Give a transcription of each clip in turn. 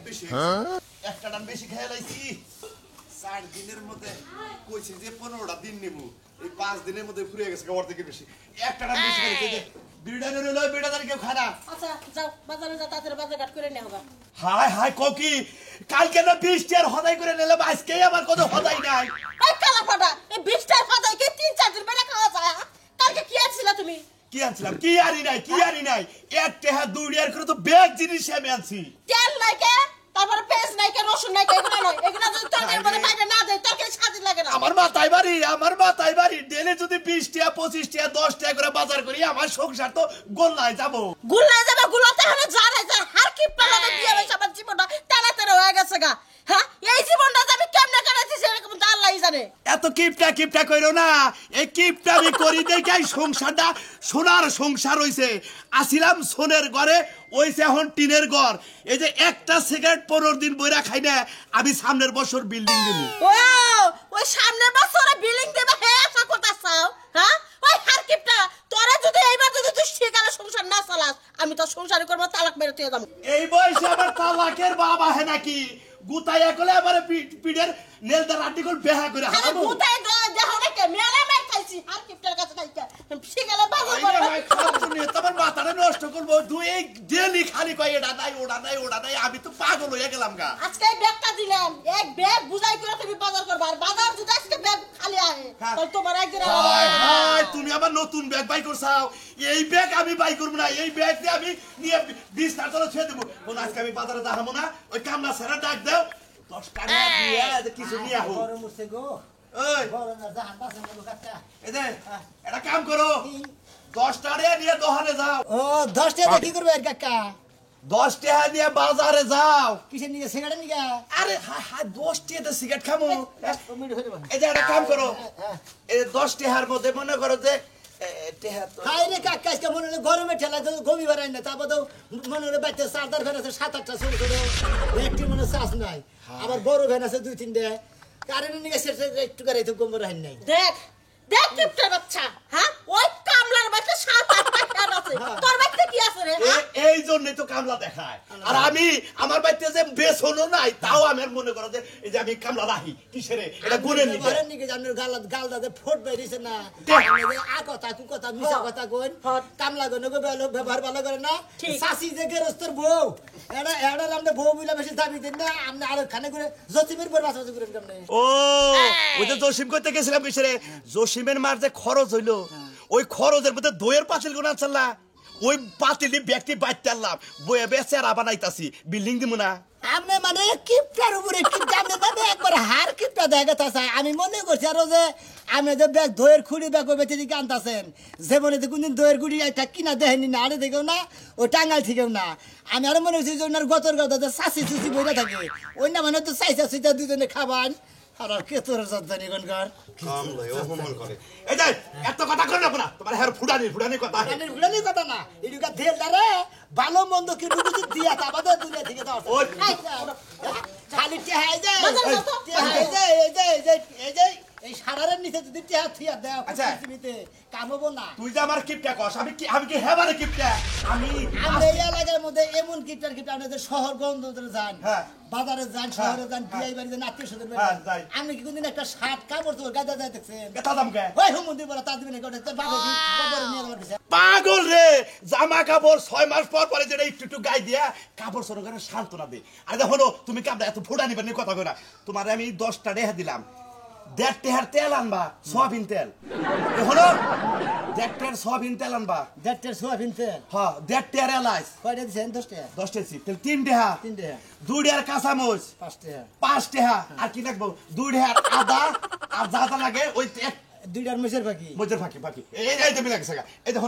বেশি একটা ডান বেশি খেয়ে লাইছি 4 দিনের মধ্যে কইছি যে 15টা দিন নেব এই 5 দিনের মধ্যে ফুরিয়ে গেছে অর্ধেকের বেশি একটা ডান বেশি খেয়েছি বিড়ানের লয় বিড়াদার কেউ খানা আচ্ছা যাও বাজারে যা তাড়াতাড়ি বাজার কাট করে নিয়ে হবে হায় হায় কোকি কালকে না 20 টার হদাই করে নিলাম আজকেই আমার কত হদাই নাই এই কালা ফাটা এই 20 টার হদাই কে 3-4 দিন বেলা খাওয়া যায় কালকে কি আনছিলা তুমি কি আনছিলাম কি আরি নাই এক টাকা 2 টাকার করে তো ব্যাগ জিনিস আমি আনছি তেল নাই কে তারপরে পেঁয়াজ নাই কে রসুন নাই কে এগুলো নয় এগুলো যদি তরকারি মধ্যে বাইরে না দেয় তরকারি স্বাদ লাগে না আমার মাথায় বাড়ি ডেলে যদি 20 টাকা 25 টাকা 10 টাকা করে বাজার করি আমার সংসার তো গোল্লায় যাব গুলাতে হলে জানে যে হার কি পালাতে দিয়ে হইছে আমার জীবনটা টানাটানা হয়ে গেছে গা হ্যাঁ এই জীবনটা আমি কেমনে কাটাইছি সেরকম তো আল্লাহই জানে এত কিপটা কইরো না এই কিপটামি করি দেখাই সংসারটা সোনার সংসার হইছে আসিলাম সোনের ঘরে ওইছে এখন টিনের ঘর এই যে একটা সিগারেট 15 দিন বইরা খাই না আমি সামনের বছর বিল্ডিং দিব ও ওই সামনের বছরে বিল্ডিং দেবে হে আশা করতাছাও হ্যাঁ ওই হার কিপটা তোরা যদি এইবার যদি তুই ঠিকানা সংসার না চালাস আমি তো সংসারই করব তালাক মেরে তুই যাবো এই বয়সে আবার তালাকের বাবা হে নাকি গুতাইয়া গলে আবার পিডের নেলদার আর্টিকেল বেহা করে আরে গুতাই দেহ নাকি মেরে মেরে খাইছি হার কিপটার কাছে খাইছে ঠিকানা বাজার করব ভাই খাচ্ছু নি তোমার মাথাটা নষ্ট করব দুই এই ডেলি খালি কই এটা নাই ওটা নাই আমি তো পাগল হয়ে গেলাম গা আজকে ব্যাগটা দিলাম এক ব্যাগ বুঝাই করে তুমি বাজার করবা আর বাজার যদি আজকে ব্যাগ খালি আহে তাহলে তোমার একদিন হায় তুমি আবার নতুন ব্যাগ বাই করছাও এই ব্যাগ আমি বাই করব না এই ব্যাগ দিয়ে আমি নিয়ে 20 টাকা করে ছেড়ে দেব কোন আজকে আমি বাজারে যাবো না ওই কামলা সেরা ডাক দাও 10 টাকা দিয়ে কিছু নিয়ে আহো বড় মুছে গো ওই বড় না জাহান বাসন গো কাকা এই যে এটা কাম করো 10 টাকা নিয়ে দোকানে যাও ও 10 টাকা কি করবে কাকা 10 টাকা নিয়ে বাজারে যাও কিসের নিয়ে সিগারেট নিয়ে আরে হায় 10 টাকা সিগারেট খামু মিনিট হয়ে যাবে এই যে একটা কাম করো এই 10 টাকার মধ্যে মনে করো যে হাই রে কাকা আজকে মনে হলো গরমে ঠেলা তো গমি বাড়াই না তারপর তো মনে হলো বাচ্চা চার্জার ফ্যান আছে 7-8টা ছোট ছোট একটি মনে চার্জ নাই আবার বড় ফ্যান আছে 2-3টা কারেন্ট নিয়ে সেটা একটু করে তো গম রাখেন নাই দেখ কিপটার বাচ্চা হ্যাঁ ওই কামলার বাচ্চা 7-8টা ফ্যান আছে তোর বাচ্চা কি আছে রে এই জন্যই তো কামলা দেখায় আর আমি আমার বাড়িতে যে বেসনও নাই তাও আমার মনে করো যে এই যে আমি কামলা রাখি কিসের এটা গুণের নিকে গুণের নিকে জানো গাল দাদা ফোট বাইরেছে না আ কথা কু কথা মিছা কথা কই কামলা গনে গো ব্যবহার ভালো করে না সাসি যে গেরস্তর বউ এটা আমরা বউ বিলা বেশি দাবি দেন না আমরা আর খানে করে জসিমের পর বাসা করে কেমনে ও ওই যে জসিম কইতে গেছিলাম কিসের জসিমের মার যে খরচ হইলো ওই খরচের মধ্যে দইয়ের পাতিল গুণ আনছাল্লা ওই পাতিলি ব্যক্তি বাইতে আনলাম বইয়ে বেচে আর বানাইতাছি বিল্ডিং দিব না আপনি মানে কিপটার উপরে কিপটা আপনি মানে একবার হার কিপটা দেখা তাছাই আমি মনে করছি আরো যে আমি যে ব্যাগ দইয়ের খুঁড়ি ব্যাগ বেঁচে দিকে আনতাছেন যেমন কোনদিন দইয়ের গুড়ি কিনা দেখেনি না আরে দেখেও না ও টাঙ্গাল থেকেও না আমি আরো মনে করছি যে ওনার গতর কথা চাষি চুষি বইরা থাকে ওই না মানে তো চাইছা সুইটা দুজনে খাবান আর কে তোর জানি কোনকার এই যে এত কথা কর না তোমার হের ফুটানি কথা না এদিকে দেল দারে ভালো মন্দ কি বুঝি দিয়া তাবাদে দুনিয়া থেকে দাও খালি টেহাই যায় এই যে এই সারারের নিচে যদি টেহা থিয়া দাও পৃথিবীতে কাম হবো না তুই যে আমার কিপটা কস আমি কি হেবারে কিপটা আমি এই এলাকার মধ্যে এমন কিপটার আপনাদের শহর গঞ্জে যান বাজারে যান শহরে যান বিয়ে বাড়ি যান আত্মীয় স্বজন আপনি কি কোনদিন একটা শার্ট কাপড় তোর গাদা যায় দেখছেন ওই হুমন্দির বলা তার দিবেন পাগল রে জামা কাপড় 6 মাস পর পরে যেটা একটু গাই দিয়া কাপড় সরকারে সান্ত্বনা দে আর দেখো তুমি কাপড় এত ফুটা নিবেন কথা কই না তোমার আমি 10টা রেহা দিলাম 1.5 টাকার তেল আনবা সয়াবিন তেল এখন 1.5 টাকার সয়াবিন তেল আনবা 1.5 টাকার সয়াবিন তেল হ্যাঁ 1.5 টাকার এলাচ কয়টা দিছেন 10 টাকা 10 টাকা তেল 3 টাকা 2 টাকার কাঁচামরিচ 5 টাকা আর কি লাগবো 2 টাকার আদা আর যা লাগে ওই 2টার মরিচের বাকি এই যে মিলা গেছে এই দেখো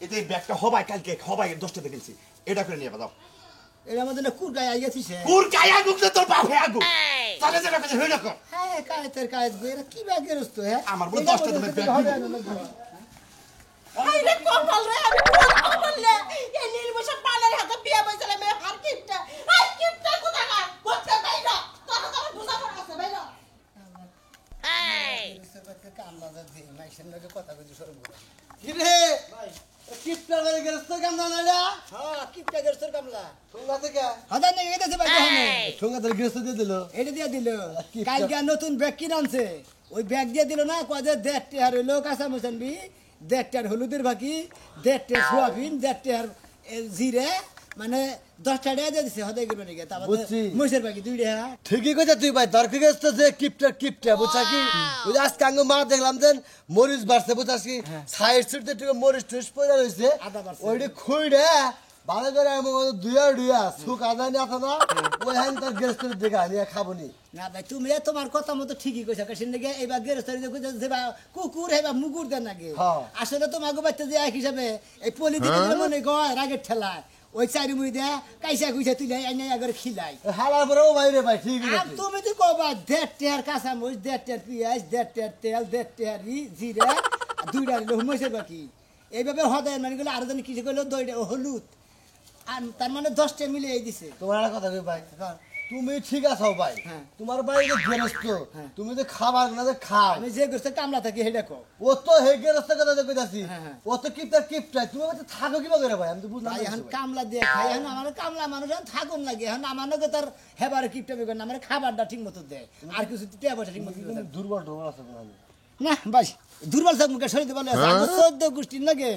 এই যে ব্যাগটা হবাই কালকে হবাই 10 টাকা কিনছি এটা করে নিয়ে দাও এর মধ্যে না কুরকাই আই গেছিস কুরকাই আগু তোর বাপ হে আগু তাহলে যেটা কাছে হই না কর হ্যাঁ কায়েতের কায়েত গইরা কি ব্যাগের হস্ত হ্যাঁ আমার বল 10 টাকা ব্যাগ হাই রে কপাল রে আমি কপাল রে এই নির্বশ পালের হাতে বিয়া বইছলে মে হার কিপটা এই কিপটা কোথাকা করতে বাইরা তোর তো বুঝা পড়া আছে বাইরা এই সরকারকে কাম বাজার দিই মাইশের লগে কথা কইছি সরব কি রে ভাই কিপটা কিপটার বাড়ি গেরস্ত কামলা নাইলা হ্যাঁ কিপটা গেরস্তর কামলা ঠোঙ্গা থেকে হাজার নেই এটাছে ভাই ঠোঙ্গা থেকে গেরস্ত দিয়ে দিল এটা দিয়ে দিল কিপটা- কালকে নতুন ব্যাগ কিনে আনছে ওই ব্যাগ দিয়ে দিল না কয়ে 1.5 টাকার হইলো কাঁচা মুসানবি 1.5 টাকার হলুদের বাকি 1.5 টাকার সোয়াবিন 1.5 টাকার জিরে মানে 10 টাকা দিয়ে দিছে হদাই করবে নাকি তারপর বুঝছি। মুসের বাকি 2 টাকা ঠিকই কইছ তুই ভাই তোর কি গেরস্ত যে কিপটা বুঝছা কি ওই যে আজকে আঙ্গ মা দেখলাম যে মরিচ বাড়ছে বুঝছাস কি সাইড সুটতে একটু মরিচ টুস পড়ে রইছে আদা বাড়ছে। ওইটা খুইড়ে ভালো করে আমি দুয়া সুখ আদা নিয়ে আসা না ওই হান তোর গেরস্ত দেখা নিয়ে খাবনি না ভাই তুমি তোমার কথা মতো ঠিকই কইছো কারণ নাকি এইবার গেরস্তারি যে কইছো যে কুকুর হেবা মুগুর দেন নাকি হ্যাঁ। আসলে তোমাকে বাচ্চা যে এক হিসাবে এই পলিথিন মনে কয় রাগের ঠেলায় ওই চারি মুই দে কাইসা কুইসা তুই আইনা আগরে খিলাই হালার পরেও বাইরে ভাই ঠিকই আর তুমি তো কবা 1.5 টাকার কাঁচা মরিচ 1.5 টাকার পেঁয়াজ 1.5 টাকার তেল 1.5 টাকার জিরা 2 টাকার মরিচের বাকি এইভাবে হদায় মানে গেলে আরো জানি কিছু করলো 2 টাকা হলুদ আর তার মানে 10 টাকা মিলে এই দিছে তোমার একটা কথা কই ভাই তুমি ঠিক আছো ভাই হ্যাঁ। তোমার বাড়ি যে গেরস্ত হ্যাঁ। তুমি যে খাবার না যে খাও আমি যে করছে কামলা থাকি হেডা কো ও তো হে গেরস্ত কথা যে কইতাছি হ্যাঁ, হ্যাঁ। ও তো কিপটা তুমি তো থাকো কিবা করে ভাই আমি তো বুঝলাম ভাই না এখন কিছু ভাই। কামলা দিয়ে খাই এখন আমার কামলা মানুষ এখন থাকুন লাগে এখন আমার নাকি তার হেবারে কিপটা বেগুন আমার খাবারটা ঠিক মতো দেয় আর কিছু টিয়া পয়সা ঠিক মতো তুমি দেয় দুর্বল আছে মনে হয়। না ভাই দুর্বল থাক মুখে শরীর বলে 14 গোষ্ঠীর নাকি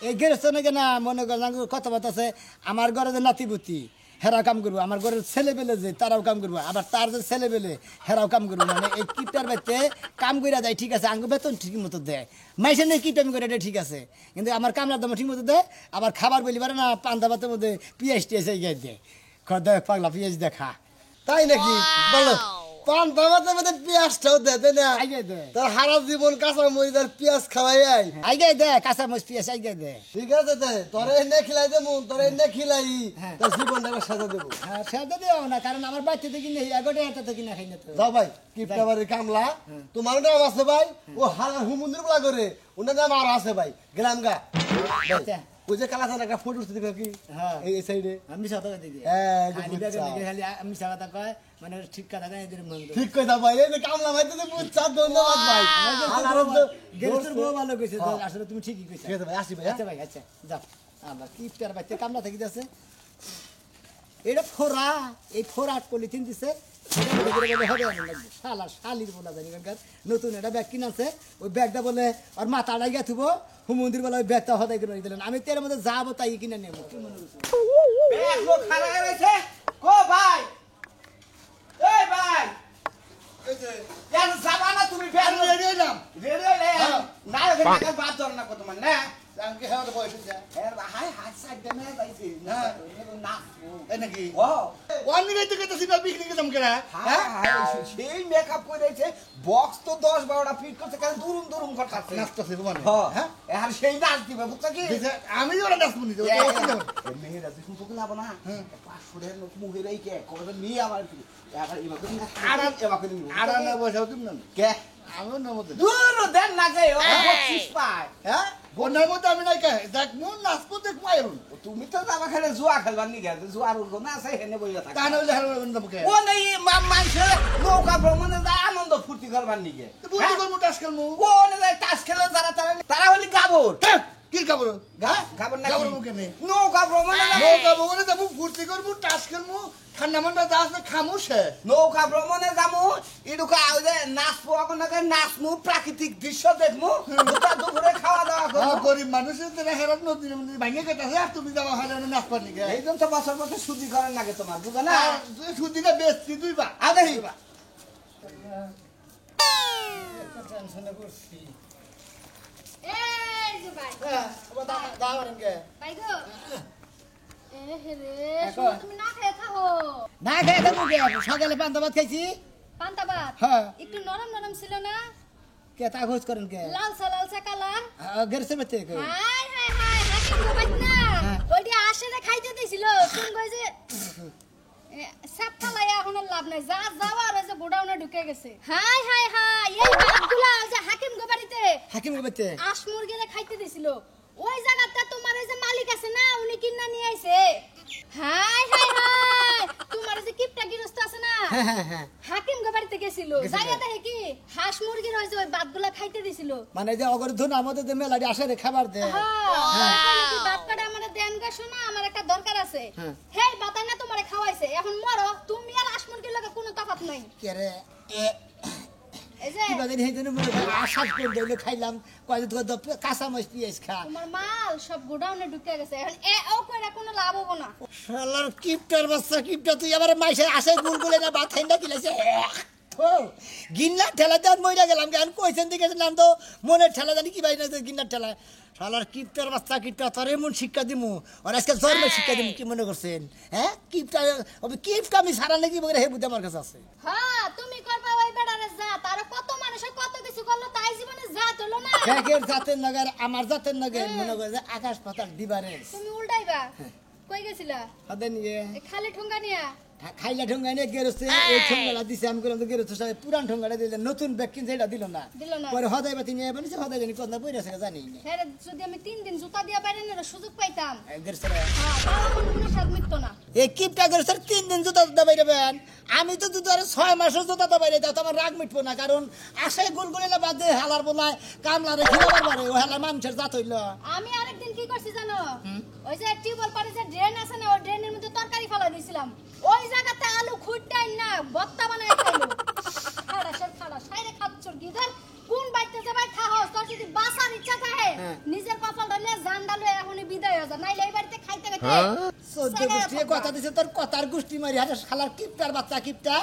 এই গেরস্ত নাকি না মনে করেন কথাবার্তা আছে আমার ঘরে যে নাতিপুতি হেরাও কাম করবো আমার ঘরের ছেলে পেলে যে তারাও কাম করবো আবার তার যে ছেলে পেলে হেরাও কাম করবো মানে এই কিপটার বাড়িতে কাম করে দেয় ঠিক আছে আঙ্গ বেতন ঠিক মতো দেয় মাইসে নেই কিপটামি করে এটা ঠিক আছে কিন্তু আমার কামলার দাম ঠিক মতো দেয় আবার খাবার বলি পারে না পান্তা ভাতের মধ্যে পিঁয়াজ টিয়াজ এই দেয় দেখ পাগলা পিঁয়াজ দেখা তাই নাকি বলো পান্তা ভাতের মধ্যে পেঁয়াজটাও দেয় তাই না আগে দেয় তার হারা জীবন কাঁচা মরিচ আর পেঁয়াজ খাওয়াই আই আগে দেয় কাঁচা মাছ পিঁয়াজ আগে দেয় ঠিক আছে তাই তোরে এনে খিলাই দেবো তোরে এনে খিলাই হ্যাঁ। তোর জীবনটাকে সাজা দেবো হ্যাঁ সেটা দিও না কারণ আমার বাচ্চা থেকে নেই এগোটে একটা থেকে না খাই না তো যাও ভাই কিপটা বাড়ির কামলা তোমার নাম আছে ভাই ও হালা হুমুন্দির বলা করে ওনার নাম আরো আছে ভাই গ্রাম গা আচ্ছা। ওই যে কালাচান একটা ফটো উঠতে দেখো কি হ্যাঁ। এই সাইডে আমি সাথে দেখি হ্যাঁ, এই যে খালি বুঝছা। ব্যাগে দেখি খালি আমি সাথে কয় মানে ঠিক কথা কয় এদের মন ঠিক কথা ভাই এই যে কামলা ভাই তো বুঝছা ধন্যবাদ ভাই হালার তো- গেরস্তের বউ ভালো কইছে তো আসলে তুমি ঠিকই কইছো ঠিক আছে ভাই আসি ভাই আচ্ছা ভাই আচ্ছা যাও আমার কিপটার বাচ্চা কামলা থেকে যাচ্ছে এটা ফোরা এই ফোরাট পলিথিন দিছে এটা মনে করে বলে হবে এমন লাগবে শালা শালির বলা জানি কারণ নতুন একটা ব্যাগ কিনাছে ওই ব্যাগটা বলে আর মাথা আড়াইয়া থুবো হুমন্দির বলে ওই ব্যাগটা হদাই করে দিলেন আমি তের মধ্যে যাবো তাই কিনে নেবো কি মনে করছো ব্যাগ লোক খারাপ হয়েছে কো ভাই এই ভাই ইয়ার যাবা না তুমি ব্যাগ আমি রেডি হইলাম রেডি হইলে না ওখানে টাকা বাদ ধর না কত মানে না আমি হেওয়া বয়স হইছে হাই হাত সাইড দে না যাইছি না না এই নাকি ও ওয়ান মিনিট থেকে তো সিবা পিকনিকে যাম কেনা হ্যাঁ সেই মেকআপ করে দিয়েছে বক্স তো 10-12টা ফিট করছে কারণ দুরুম দুরুম করতেছে নাচতেছে মানে হ্যাঁ আর সেই নাচ দিবে বুঝছো কি আমি ওরা নাচবো নি মেয়েরা দেখুন তোকে লাভ না 500 টাকার নোট মুখে রেখে কবে নিয়ে আবার কি আবার এবার তুমি আর না বসে তুমি না কে আমিও না মধ্যে দূর দেন না যে ও 25 পায় হ্যাঁ বন্যার মধ্যে আমি নাই কে দেখ মন নাচবো দেখ মাইরুন তুমি তো যাবা খেলে জুয়া খেলবার নি গেছে জুয়ার উর্গো না আছে হেনে বইয়া থাকে তা নইলে হারবার বন্ধ মুখে ও নেই মানুষে নৌকা ভ্রমণে যায় আনন্দ ফুর্তি করবার নি গে বুঝতে করবো টাস খেলবো ও নে যায় তাস খেলে যারা তারা হলি গাবর কি খাবো গাবর না গাবর মুখে নেই নৌকা ভ্রমণে যায় নৌকা ভবনে যাবো ফুর্তি করবো টাস খেলবো ঠান্ডা মান্ডা যা আছে খামু শেষ নৌকা ভ্রমণে যামু ইডুকা ওই যে নাচবো এখন নাচমু প্রাকৃতিক দৃশ্য দেখমু দুটা দুপুরে খাওয়া দাওয়া করবো গরিব মানুষের তো হেরাত নদী ভাঙে কেটেছে আর তুমি যাওয়া হয় নাচবার নিকে এই জন্য তো বছর বছর শুদ্ধি করেন লাগে তোমার বুঝো না সুদিনে বেশি দুইবা আর দেখি এই যে ভাই ভাই গো এ রে শুনো তুমি না খেয়ে থাকো না খেয়ে থাকবো সকালে পান্তা ভাত খাইছি পান্তা ভাত হ্যাঁ একটু নরম নরম ছিল না কে তা খোঁজ করেন কে লালসা কালার গেরসে বেতে হাই হাই হাই হাকিম গোবাইত না হ্যাঁ। ওইটা আসে যে খাইতে দিছিল তুমি কই যে সাপ ফালাই এখন আর লাভ নাই যা যাওয়ার ওই যে গোডাউনে ঢুকে গেছে হাই হাই হাই এই ভাতগুলা ওই যে হাকিম গোবাড়িতে হাকিম বেতে আশ মুরগিরে খাইতে দিছিল ওই জায়গাটা তোমার এই যে মালিক আছে না উনি কিনা নিয়ে আইছে হাই হাই হাই তোমার এই যে কিপটা গিরস্ত আছে না হ্যাঁ হাকিম গো বাড়িতে গেছিল জায়গা দেখে কি হাঁস মুরগির হইছে ওই ভাতগুলা খাইতে দিছিল মানে যে অগর ধুন আমাদের যে মেলাটি আসে রে খাবার দে হ্যাঁ বাত আছে হেই বাতাই না তোমারে খাওয়াইছে এখন মরো তুমি আর আসমুরগির লগে কোনো তফাৎ নাই কে রে এই যে এবারে এই জন্য মনে হয় আশাস করে দিলে খাইলাম কয় তো কাঁচা মাছ পেঁয়াজ খা তোমার মাল সব গোডাউনে ঢুকে গেছে এখন ও কইরা কোনো লাভ হবো না শালার কিপটার বাচ্চা কিপটা তুই আবার মাইসে আসে গুলগুলে না ভাত খাইনা কিলাছে ও গিন্নার ঠেলা দেন মইরা গেলাম কেন কইছেন দিকে নাম তো মনের ঠেলা জানি কি বাইনা গিন্নার ঠেলা শালার কিপটার বাচ্চা কিপটা তোর এমন শিক্ষা দিমু আর আজকে জন্মের শিক্ষা দিমু কি মনে করছেন হ্যাঁ কিপটা কিপটা আমি সারা নাকি বলে হে বুদ্ধি আমার কাছে আছে হ্যাঁ তুমি করবা ওই বেড়ারে যা তার কত মানুষে কত কিছু করলো তাই জীবনে জাত হলো না ব্যাগের জাতের নগর আমার জাতের নগর মনে করে যে আকাশ পাতাল ডিফারেন্স তুমি উল্টাইবা কই গেছিলা হাতে নিয়ে খালি ঠুঙ্গা নিয়া খাইলা ঠোঙ্গা নিয়ে গেরোছে এই ঠোঙ্গাটা দিছে আমি করলাম তো গেরোছে সাহেব পুরান ঠোঙ্গাটা দিলে নতুন ব্যাগ কিনছে এটা দিল না দিল না। পরে হদাই বাতি নিয়ে বানিয়েছে হদাই জানি কোথা বই আছে জানি না হ্যাঁ যদি আমি 3 দিন জুতা দিয়া বাইরে না সুযোগ পাইতাম গেরোছে হ্যাঁ তাহলে কোনো স্বাদ মিটতো না এই কিপটা গেরোছে 3 দিন জুতা জুতা বাইরে বেন আমি তো দুটো 6 মাসের জুতা তো বাইরে দাও তো আমার রাগ মিটবো না কারণ আশায় গুলগুলি না বাদে হালার বলায় কামলারে খিলাবার পারে ও হালা মানুষের জাত হইল আমি আরেকদিন কি করছি জানো ওই যে টিউবওয়েল পারে যে ড্রেন আছে না ওই ড্রেনের মধ্যে তরকারি ফেলা দিয়েছিলাম ওই জায়গাতে আলু খুঁটটাই না ভর্তা বানাই খাইলো খাড়া সাইরে খাচ্ছর কি ধর কোন বাইতে যে ভাই খাও তোর যদি বাসার ইচ্ছা থাকে নিজের কপাল ধরলে জান ডালে এখনই বিদায় হয়ে যা নাইলে এই বাড়িতে খাইতে খাইতে সদ্য গোষ্ঠী কথা দিছে তোর কথার গোষ্ঠী মারি হাতে শালার কিপটার বাচ্চা কিপটা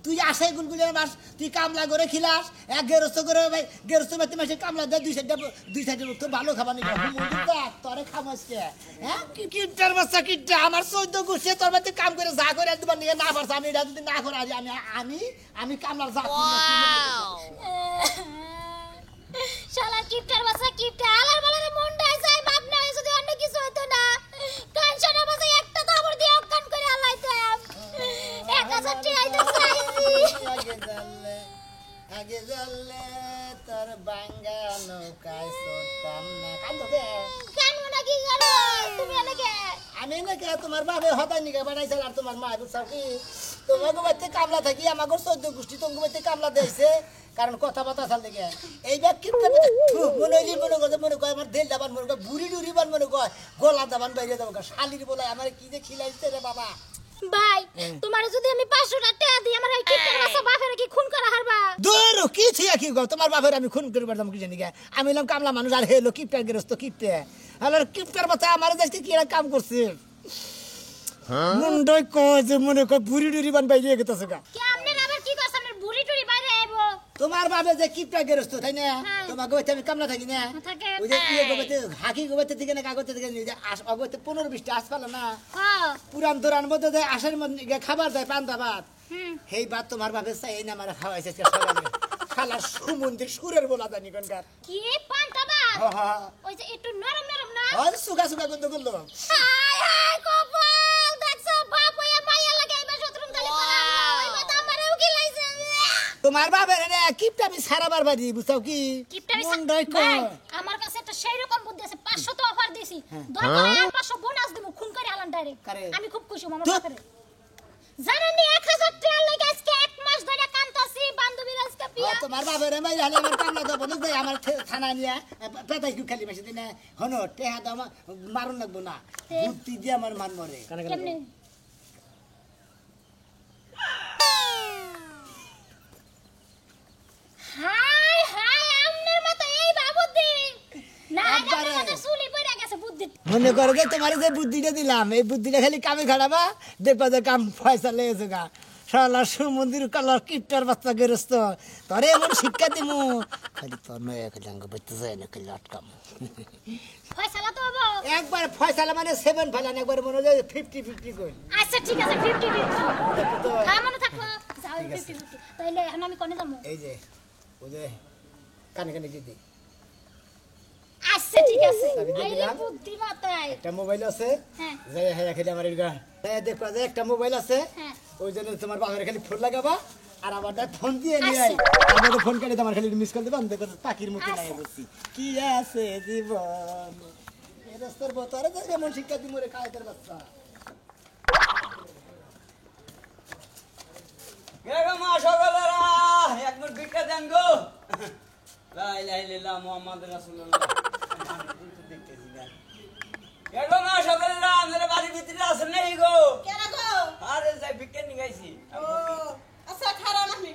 তুই আশাই গুলগুলের মাস তুই কামলা করে খিলাস এক গেরস্ত করে ভাই গেরস্ত মাতি মাসে কামলা দেয় দুই সাইডের তো ভালো খাবার নিবি তোরে খামাসকে হ্যাঁ কিপটার বাচ্চা কিপটা আমার সদ্য গোষ্ঠী তোর বাড়িতে কাম করে যা করে একবার নিয়ে না পারছে আমি এটা যদি না করে আমি আমি কামলার যা শালা কিপটার বাসা কিপটা আলার বালারে মনটা যায় বাপ না যদি অন্য কিছু হতো না টেনশনে বসে একটা খবর দিয়ে অজ্ঞান করে আলাইতাম 1000 টাকা আইতে চাইছি আগে জানলে তোর বাঙ্গা নৌকায় চড়তাম না কান্দে কেন না কি করো তুমি এনেকে আমি নাকি তোমার বাপে হতাই নিকে বানাইছিল আর তোমার মা বুঝছো কি তোমাকে বাড়িতে কামলা থাকি আমাকে 14 গোষ্ঠী তোমাকে বাড়িতে কামলা দিয়েছে কারণ কথা বাতা চাল দেখে এইবার কিপটা মনে করে আমার দেল দাবান মনে করে বুড়ি ডুরি বান মনে কয় গলা দাবান বাইরে যাবো শালির বলে আমার কি যে খিলাইছে রে বাবা ভাই তোমারে যদি আমি 500 টাকা দিই আমার এই কিপটার বাসা বাপের কি খুন করা হারবা দূর কি ছিয়া কি গো তোমার বাপের আমি খুন করে পারতাম কি জানি আমি এলাম কামলা মানুষ আর হেলো কিপটার গেরস্ত কিপটে আর কিপটার বাচ্চা আমার দেশে কি কাম করছে মুন্ডই কয় যে মনে কয় বুড়ি ডুরি বান বাইরে গেতেছে গা কেমনে আবার কি করছ আপনার বুড়ি টুড়ি বাইরে আইবো তোমার বাবা যে কিপটা গেরস্ত তাই না তোমাকে বলতে আমি কামলা থাকি না থাকে ওই যে কি গোবতে হাকি গোবতে থেকে না কাগজে থেকে যে অগতে 15-20টা আস পালো না হ্যাঁ পুরান দোরান মধ্যে যে আসার মধ্যে খাবার দেয় পান্তা ভাত সেই ভাত তোমার বাপে চাই না আমার খাওয়াইছে সকালে খালা সুমন্দির সুরের বলা জানি কোনকার কি পান্তা ভাত ওই যে একটু নরম নরম না আর সুগা সুগা গন্ধ করলো হায় হায় কপাল দেখছো বাপ হইয়া মাইয়া লাগে এবার শত্রুম তালে পড়া ওই মত আমারও কি লাইছে তোমার বাপের রে কিপটা আমি সারাবার বাড়ি বুঝাও কি মন্ডই কয় আমার কাছে একটা সেই রকম বুদ্ধি আছে 500 তো অফার দিছি দরকার 500 বোনাস দেব খুন করে আলান ডাইরেক্ট আমি খুব খুশি আমার বাপের জানেন নি 1000 টাকা লাগে আজকে 1 মাস ধরে কান্তাছি বান্ধবীর আজকে পিয়া তোমার বাপের রে মাই হালে আমার কামলা দাও বলে যাই আমার থানা নিয়া পেটাই কি খালি বেশি দিনে হনো টেহা দাও মারুন লাগবো না বুদ্ধি দিয়ে আমার মান মরে কেমনে হাই হাই আমনের মত এই বাবুদি না এটা মত সুলি পড়ে গেছে বুদ্ধি মনে করো যে তোমার যে বুদ্ধিটা দিলাম এই বুদ্ধিটা খালি কামে খাড়াবা দেখবা যে কাম পয়সা লেগেছে গা শালা সুমন্দির কালার কিপটার বাচ্চা গেরস্ত তোরে এমন শিক্ষা দিমু খালি তোর মেয়ে খালি আঙ্গ বেঁচতে যায় না খালি আটকাম ফয়সালা তো হবো একবার ফয়সালা মানে 7 ফেলান একবার মনে হয় 50-50 কই আচ্ছা ঠিক আছে 50-50 হ্যাঁ মনে থাকলো যাও 50-50 তাইলে এখন আমি কোনে যাবো এই যে ওই যে কানে কানে দিদি আচ্ছা ঠিক আছে আইলে বুদ্ধি মাথায় একটা মোবাইল আছে হ্যাঁ যাই হ্যাঁ খালি আমার এর গা দেখবা যে একটা মোবাইল আছে হ্যাঁ ওই জন্য তোমার বাবার খালি ফোন লাগাবা আর আমার ফোন দিয়ে নিয়ে আই আমাদের ফোন করে তোমার খালি মিস কল দেবা আমি দেখো পাখির মতো নাই বলছি কি আছে জীবন এ রাস্তার বতারে যে এমন শিক্ষা দি মরে কায়তের বাচ্চা গেগো মা সকালেরা এক মিনিট ভিক্ষা দেন গো লা ইলাহা ইল্লাল্লাহ মুহাম্মাদুর রাসূলুল্লাহ দেখতেছি না গেগো মা সকালেরা আমাদের বাড়ি ভিতরে আছে নাই গো কেন গো আরে যাই ভিক্ষা নিগাইছি ও আচ্ছা খারাপ আমি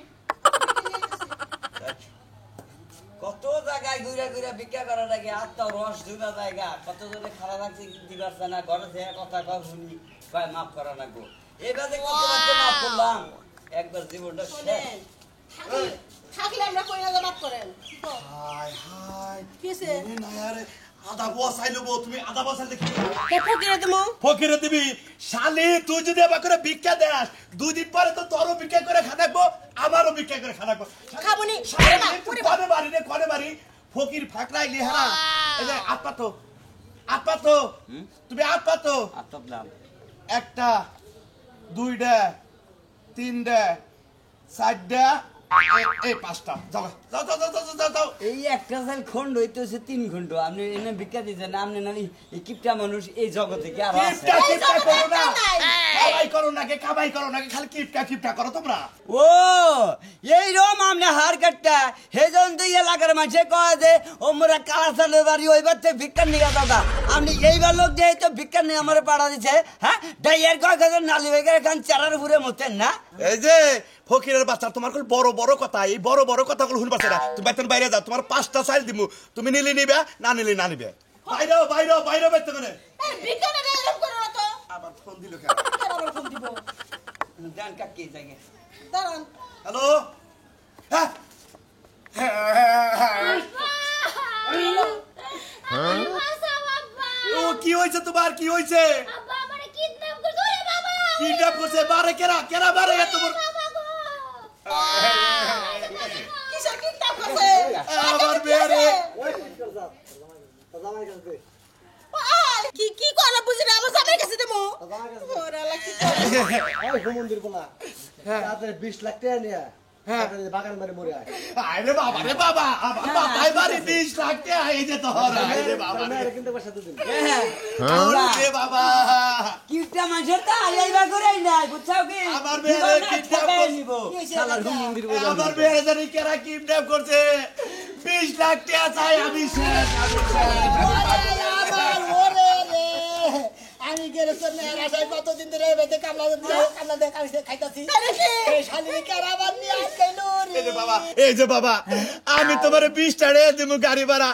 কত জায়গায় ঘুরে ঘুরে ভিক্ষা করা লাগে আত্মা রস ঢুকা জায়গা কত জনে খারাপ লাগছে দিবার না ঘরে যে কথা কও শুনি কয় মাফ করা না গো এবারে কত বছর মাফ করলাম একবার জীবনটা শেষ শোনেন থাকলে আমরা কই না মাফ করেন হায় হায় কিসে এ না আরে আদা বসাই লবো তুমি আদা বসাই দেখি কে ফকিরে দেমু ফকিরে দিবি শালি তুই যদি আবার করে ভিক্ষা দেস 2 দিন পরে তো তোরও ভিক্ষা করে খানাকবো আমারও ভিক্ষা করে খানাকবো খাবনি কোনে বাড়ি রে কোনে বাড়ি ফকির ফাকরাই লিহারা এই যে আপাতো তুমি আপাতো আত্মদাম একটা দুইটা তিনটা চারটা এই পাঁচটা যাও যাও যাও যাও যাও যাও এই একটা সাল খন্ড হইতেছে 3 খন্ড আপনি এনে ভিক্ষা দিছেন আপনি নানি এই কিপটা মানুষ এই জগতে কি আর আছে কিপটা করো না কামাই করো না খালি কিপটা করো তোমরা ও এই রম আমনে হার কাটটা হেজন দুই এলাকার মানুষে কয় যে ও মোরা কালা চালে বাড়ি ওইবার থেকে ভিক্ষা নিয়ে দাদা আপনি এইবার লোক যে তো ভিক্ষা নিয়ে আমার পাড়া দিছে হ্যাঁ ডাইয়ার কয় কয় নালি বেগার খান চারার উপরে মতেন না এই যে ফকিরের বাচ্চা তোমার কোন বড় বড় কথা এই বড় বড় কথাগুলো শুনবা না তুমি বেতন বাইরে যাও তোমার 5টা সাইজ দিমু তুমি নিলে নিবে না নিলে না নিবে বাইরে বেতন করে এই বিজ্ঞানে এরকম করো না তো আবার ফোন দিল কেন আবার ফোন দিব জান কাকি জায়গা দাঁড়ান হ্যালো হ্যাঁ ও কি হয়েছে তোমার কি হয়েছে কিডন্যাপ করছে বারে কেরা বারে এত বড় কিসের কিডন্যাপ করছে আমার মেয়ে কি কি করা বুঝি না আমার জামাই কাছে দেবো ওরে আল্লাহ কি করে মন্দির বলা তাদের 20 লাখ টাকা নিয়ে বাগান বাড়ি মরে আয় আরে বাবা রে বাবা মাথায় বাড়ি 20 লাখ টাকা এই যে তোর আরে বাবা রে কিন্তু পয়সা তো দিন রে বাবা কিপটা মানুষের তা আইবা করে নাই বুঝছাও কি আমার মেয়ে কিডন্যাপ নিব শালার মন্দির আমার মেয়ে জানি কেরা কিডন্যাপ করছে 20 লাখ টাকা চাই আমি শেষ আমি গেলে তোর মেয়ের আশায় কতদিন ধরে বেঁধে কামলা খাইতাছি এই শালিরে কারাবার নিয়ে আটকাইলো এই যে বাবা আমি তোমার 20 টাকা দেবো গাড়ি ভাড়া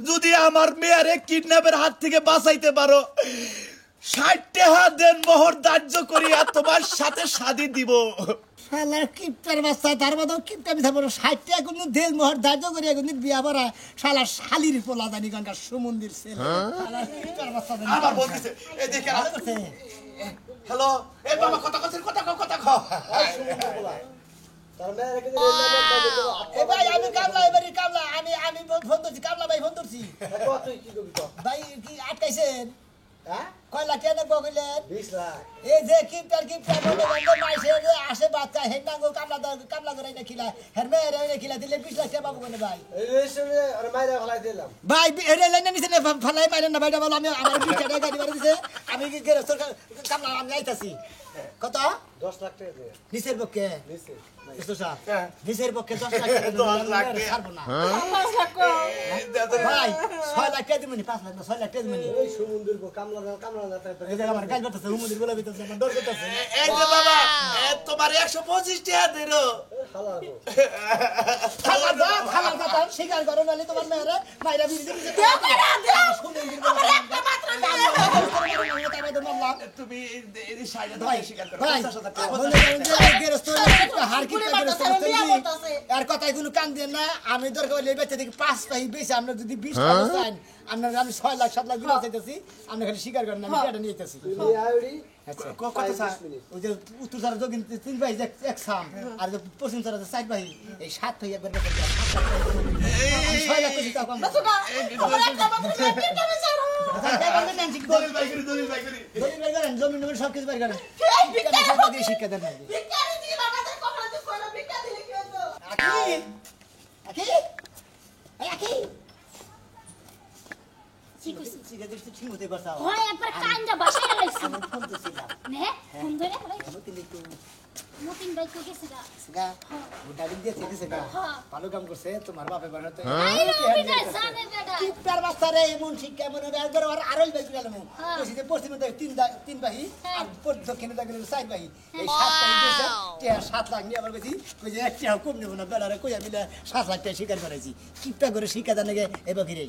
যদি আমার মেয়েরে কিডন্যাপের হাত থেকে বাঁচাইতে পারো 60 টাকা দেন মোহর ধার্য করিয়া তোমার সাথে শাদি দিব শালার কিপটার বাচ্চা তার মতো কিপটা মিথা বড় 60 টাকা কোনো দেল মোহর ধার্য করিয়া কিন্তু বিয়া ভরা শালার শালির পোলা জানি কানকার সমুদ্রের ছেলে শালার কিপটার বাচ্চা জানি আবার বলতেছে এই দেখে হ্যালো এই বাবা কথা কও তার মেয়ের কিন্তু এ ভাই আমি কামলা এবারে কামলা আমি ফোন করছি কামলা ভাই ফোন করছি তুই কি করবি তো ভাই কি আটকাইছেন হ্যাঁ কয় লাখ টাকা নেবো কইলেন 20 লাখ এই যে কিপটার বলে বন্ধ মাইছে যে আসে বাচ্চা হেন্ডাঙ্গো কামলা করে না খিলা হের মেয়ের না খিলা দিলে 20 লাখ টাকা পাবো কোনে ভাই এই রেস্টুরেন্টে আর মাইরা ফলাই দিলাম ভাই এর লাইনে নিছে না ফালাই মারেন না ভাইটা বল আমি আমার 20 টাকা গাড়ি বাড়ি দিছে আমি কি করে সরকার কামলা আমি আইতাছি কত 10 লাখ টাকা দে নিচের পক্ষে নিছে বুঝছো স্যার নিচের পক্ষে 10 লাখ টাকা 10 লাখ টাকা। ছাড়বো না 5 লাখ ভাই 6 লাখ টাকা দিমনি 5 লাখ না 6 লাখ টাকা দিমনি এই সমুদ্রের কামলা না তাই এই জায়গা আমার কাজ করতেছে হুমুদির বলে দিতেছে আমার ডর করতেছে এই যে বাবা তোমার 125 টাকা দিল শালা খালা দাও শিকার করো নালে তোমার মেয়েরা মাইরা বিজি দিছে আমার একটা মাত্র তুমি এই সাইডে ভাই স্বীকার করো ভাই 50,000 টাকা মনে করেন যে গেরস্ত হার কি আর কথাই কোনো কান দেন না আমি দরকার হলে বেঁচে দেখি 5 পাই বেশি আমরা যদি 20 টাকা চাই আমরা আমি 6 লাখ 7 লাখ দিতে চাইতেছি আমরা খালি স্বীকার করেন আমি এটা নিয়ে যেতেছি তুই আইডি আচ্ছা কত স্যার ওই যে উত্তর সারা যোগিন 3 ভাই এক সাম আর যে পশ্চিম সারা 4 ভাই এই 7 ভাই একবার বেতন 6 লাখ কোটি টাকা আমার একটা মাত্র কিডন্যাপ ছাড়ো দলিল বাই করি দলিল ভাই করেন জমি জমি সব কিছু বাই করেন এই বিজ্ঞান শিক্ষা দেন না বিজ্ঞানী দিয়ে বাবাদের কখনো তুই কইলো বিজ্ঞান দিলে কি হতো আকি আকি আকি কি কইছি চিকা দিস ঠিক মতো করছাও হয় একবার কাইন্দা বাসায় লাইছি আমি ফোন তো ছিলাম নে ফোন ধরে পড়ে আমি কিন্তু মতিন ভাই কই গেছিলা সিগা উঠালি দিয়ে ছেড়ে সিগা হ্যাঁ। ভালো কাম করছে তোমার বাপে বানাতে আই রবি না জানে বেটা কিপটার বাচ্চা রে এমন শিক্ষা মনে হয় একবার আর আরই বাই গেলাম হ্যাঁ। কইছি যে পশ্চিমে দেখ তিন বাহি হ্যাঁ। আর দক্ষিণে দেখ চার বাহি এই 7 বাহি দিয়েছে তে 7 লাখ নিয়ে আবার কইছি কই যে একটা কম নেব না বেলারে কইয়া মিলে 7 লাখ টাকা শিকার করেছি কিপটা করে শিক্ষা জানে গে এবার ফিরে